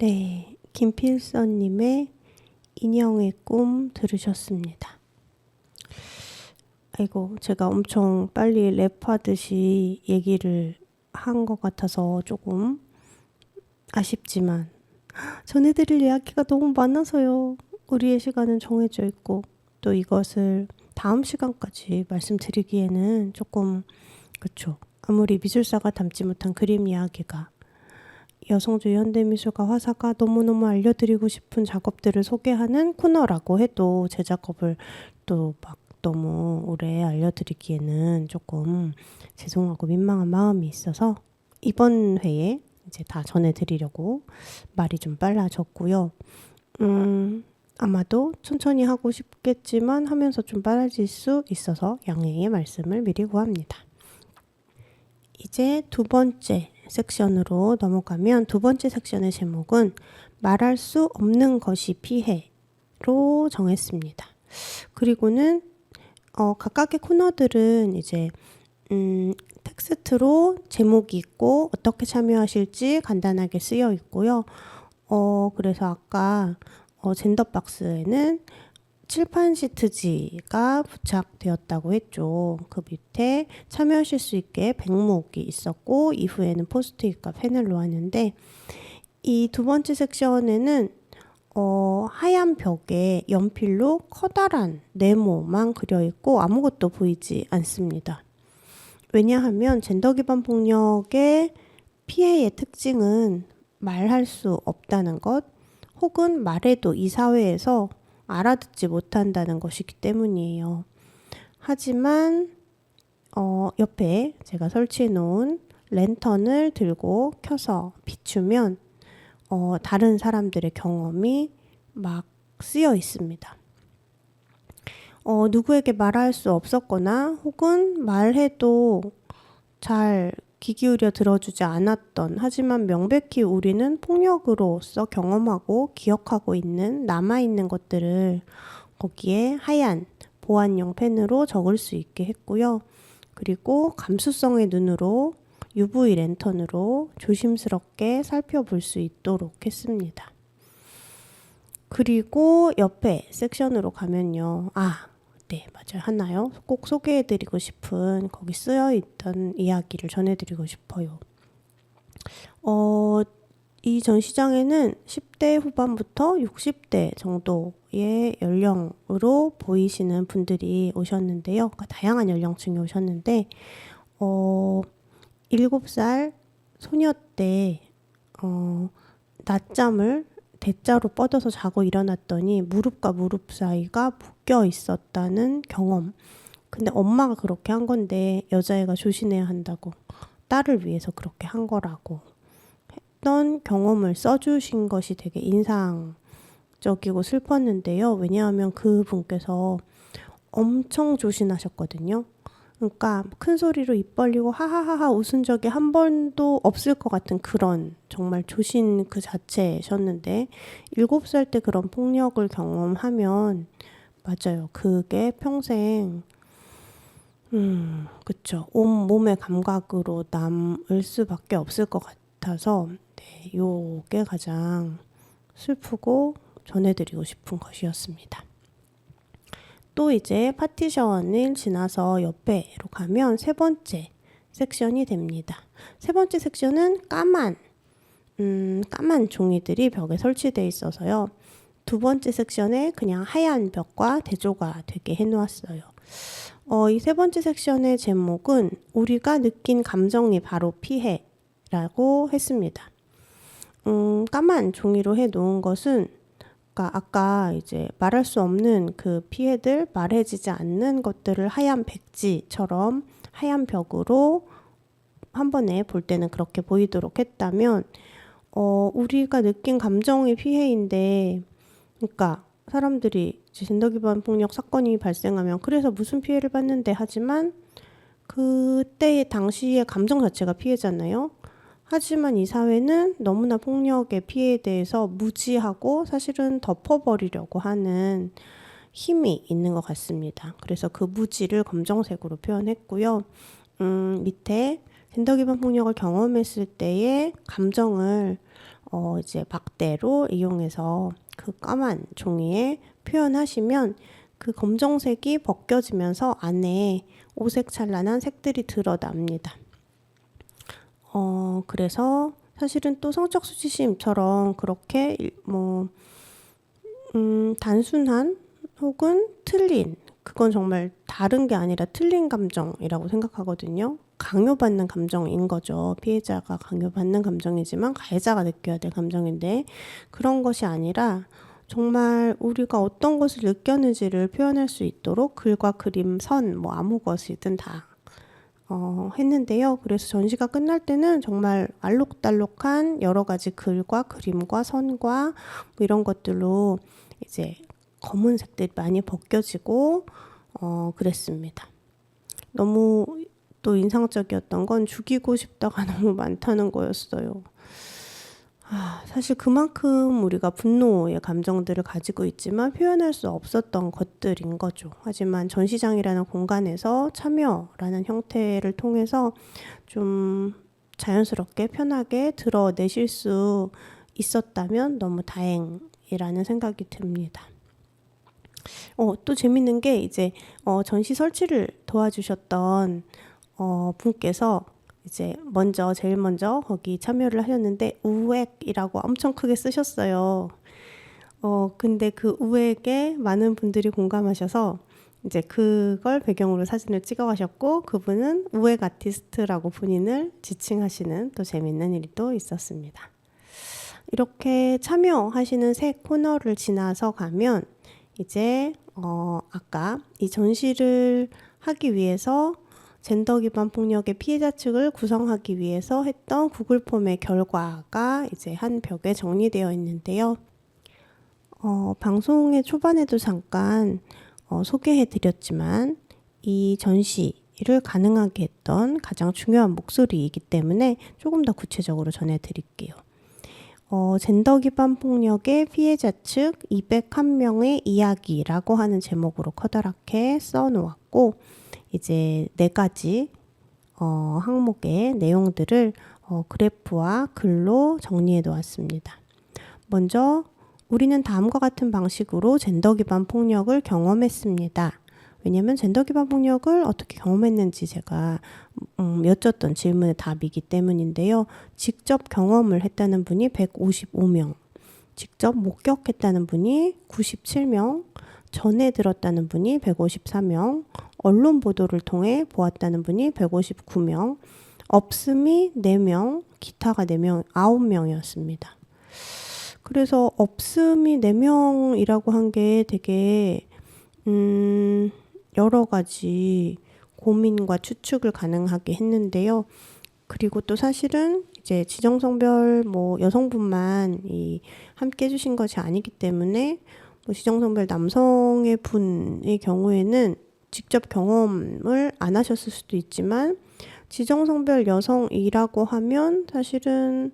Speaker 1: 네, 김필선님의 인형의 꿈 들으셨습니다. 아이고, 제가 엄청 빨리 랩하듯이 얘기를 한 것 같아서 조금 아쉽지만 전해드릴 이야기가 너무 많아서요. 우리의 시간은 정해져 있고 또 이것을 다음 시간까지 말씀드리기에는 조금 그쵸. 아무리 미술사가 담지 못한 그림 이야기가 여성주의 현대미술과 화사가 너무너무 알려드리고 싶은 작업들을 소개하는 코너라고 해도 제 작업을 또 막 너무 오래 알려드리기에는 조금 죄송하고 민망한 마음이 있어서 이번 회에 이제 다 전해드리려고 말이 좀 빨라졌고요. 아마도 천천히 하고 싶겠지만 하면서 좀 빨라질 수 있어서 양해의 말씀을 미리 구합니다. 이제 두 번째 섹션으로 넘어가면 두 번째 섹션의 제목은 말할 수 없는 것이 피해로 정했습니다. 그리고는 각각의 코너들은 이제 텍스트로 제목이 있고 어떻게 참여하실지 간단하게 쓰여 있고요. 그래서 아까 젠더박스에는 칠판 시트지가 부착되었다고 했죠. 그 밑에 참여하실 수 있게 백목이 있었고 이후에는 포스트잇과 패널로 하는데 이 두 번째 섹션에는 하얀 벽에 연필로 커다란 네모만 그려 있고 아무것도 보이지 않습니다. 왜냐하면 젠더 기반 폭력의 피해의 특징은 말할 수 없다는 것 혹은 말해도 이 사회에서 알아듣지 못한다는 것이기 때문이에요. 하지만 옆에 제가 설치해 놓은 랜턴을 들고 켜서 비추면 다른 사람들의 경험이 막 쓰여 있습니다. 누구에게 말할 수 없었거나 혹은 말해도 잘 귀 기울여 들어주지 않았던 하지만 명백히 우리는 폭력으로서 경험하고 기억하고 있는 남아있는 것들을 거기에 하얀 보안용 펜으로 적을 수 있게 했고요. 그리고 감수성의 눈으로 UV 랜턴으로 조심스럽게 살펴볼 수 있도록 했습니다. 그리고 옆에 섹션으로 가면요. 네, 맞아요. 하나요? 꼭 소개해드리고 싶은 거기 쓰여있던 이야기를 전해드리고 싶어요. 이 전시장에는 10대 후반부터 60대 정도의 연령으로 보이시는 분들이 오셨는데요. 그러니까 다양한 연령층이 오셨는데 7살 소녀 때 낮잠을 대자로 뻗어서 자고 일어났더니 무릎과 무릎 사이가 묶여 있었다는 경험. 근데 엄마가 그렇게 한 건데 여자애가 조심해야 한다고 딸을 위해서 그렇게 한 거라고 했던 경험을 써주신 것이 되게 인상적이고 슬펐는데요. 왜냐하면 그분께서 엄청 조심하셨거든요. 그러니까 큰 소리로 입 벌리고 하하하하 웃은 적이 한 번도 없을 것 같은 그런 정말 조신 그 자체셨는데 7살 때 그런 폭력을 경험하면 맞아요. 그게 평생 그쵸. 온몸의 감각으로 남을 수밖에 없을 것 같아서 네, 요게 가장 슬프고 전해드리고 싶은 것이었습니다. 또 이제 파티션을 지나서 옆에로 가면 세 번째 섹션이 됩니다. 세 번째 섹션은 까만 종이들이 벽에 설치되어 있어서요. 두 번째 섹션에 그냥 하얀 벽과 대조가 되게 해놓았어요. 이 세 번째 섹션의 제목은 우리가 느낀 감정이 바로 피해라고 했습니다. 까만 종이로 해놓은 것은 아까 이제 말할 수 없는 그 피해들, 말해지지 않는 것들을 하얀 백지처럼 하얀 벽으로 한 번에 볼 때는 그렇게 보이도록 했다면 우리가 느낀 감정의 피해인데, 그러니까 사람들이 젠더 기반 폭력 사건이 발생하면 그래서 무슨 피해를 받는데 하지만 그때의 당시의 감정 자체가 피해잖아요. 하지만 이 사회는 너무나 폭력의 피해에 대해서 무지하고 사실은 덮어버리려고 하는 힘이 있는 것 같습니다. 그래서 그 무지를 검정색으로 표현했고요. 밑에 젠더 기반 폭력을 경험했을 때의 감정을 이제 막대로 이용해서 그 까만 종이에 표현하시면 그 검정색이 벗겨지면서 안에 오색찬란한 색들이 드러납니다. 그래서 사실은 또 성적 수치심처럼 그렇게 단순한 혹은 틀린, 그건 정말 다른 게 아니라 틀린 감정이라고 생각하거든요. 강요받는 감정인 거죠. 피해자가 강요받는 감정이지만 가해자가 느껴야 될 감정인데, 그런 것이 아니라 정말 우리가 어떤 것을 느꼈는지를 표현할 수 있도록 글과 그림, 선, 아무 것이든 다 했는데요. 그래서 전시가 끝날 때는 정말 알록달록한 여러 가지 글과 그림과 선과 이런 것들로 이제 검은색들이 많이 벗겨지고 그랬습니다. 너무 또 인상적이었던 건 죽이고 싶다가 너무 많다는 거였어요. 사실 그만큼 우리가 분노의 감정들을 가지고 있지만 표현할 수 없었던 것들인 거죠. 하지만 전시장이라는 공간에서 참여라는 형태를 통해서 좀 자연스럽게 편하게 드러내실 수 있었다면 너무 다행이라는 생각이 듭니다. 또 재밌는 게 이제 전시 설치를 도와주셨던 분께서 이제 제일 먼저 거기 참여를 하셨는데 우액이라고 엄청 크게 쓰셨어요. 근데 그 우액에 많은 분들이 공감하셔서 이제 그걸 배경으로 사진을 찍어 가셨고, 그분은 우액 아티스트라고 본인을 지칭하시는 또 재밌는 일이 또 있었습니다. 이렇게 참여하시는 세 코너를 지나서 가면 이제 아까 이 전시를 하기 위해서 젠더 기반 폭력의 피해자 측을 구성하기 위해서 했던 구글 폼의 결과가 이제 한 벽에 정리되어 있는데요. 방송의 초반에도 잠깐 소개해 드렸지만 이 전시를 가능하게 했던 가장 중요한 목소리이기 때문에 조금 더 구체적으로 전해 드릴게요. 젠더 기반 폭력의 피해자 측 201명의 이야기라고 하는 제목으로 커다랗게 써놓았고, 이제 4가지 항목의 내용들을 그래프와 글로 정리해 놓았습니다. 먼저 우리는 다음과 같은 방식으로 젠더 기반 폭력을 경험했습니다. 왜냐하면 젠더 기반 폭력을 어떻게 경험했는지 제가 여쭸던 질문의 답이기 때문인데요. 직접 경험을 했다는 분이 155명, 직접 목격했다는 분이 97명, 전해 들었다는 분이 154명, 언론 보도를 통해 보았다는 분이 159명, 없음이 4명, 기타가 4명, 9명이었습니다. 그래서 없음이 4명이라고 한 게 되게 여러 가지 고민과 추측을 가능하게 했는데요. 그리고 또 사실은 이제 지정성별 여성분만 함께 해주신 것이 아니기 때문에 지정성별 남성의 분의 경우에는 직접 경험을 안 하셨을 수도 있지만, 지정성별 여성이라고 하면 사실은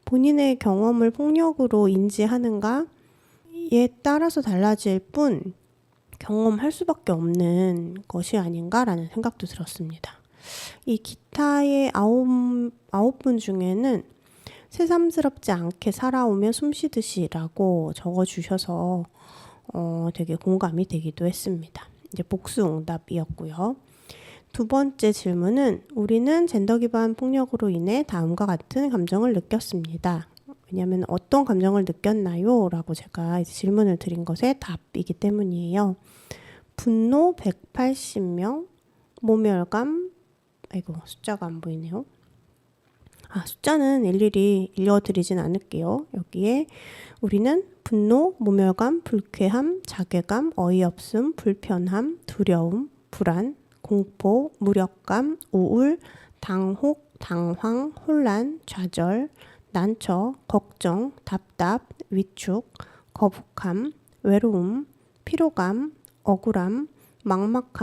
Speaker 1: 본인의 경험을 폭력으로 인지하는가에 따라서 달라질 뿐 경험할 수밖에 없는 것이 아닌가라는 생각도 들었습니다. 이 기타의 9분 중에는 새삼스럽지 않게 살아오며 숨쉬듯이 라고 적어주셔서 되게 공감이 되기도 했습니다. 이제 복수응답이었고요. 두 번째 질문은 우리는 젠더 기반 폭력으로 인해 다음과 같은 감정을 느꼈습니다. 왜냐하면 어떤 감정을 느꼈나요? 라고 제가 이제 질문을 드린 것의 답이기 때문이에요. 분노 180명, 모멸감, 아이고 숫자가 안 보이네요. 숫자는 일일이 읽어드리진 않을게요. 여기에 우리는 분노, 모멸감, 불쾌함, 자괴감, 어이없음, 불편함, 두려움, 불안, 공포, 무력감, 우울, 당혹, 당황, 혼란, 좌절, 난처, 걱정, 답답, 위축, 거북함, 외로움, 피로감, 억울함, 막막함,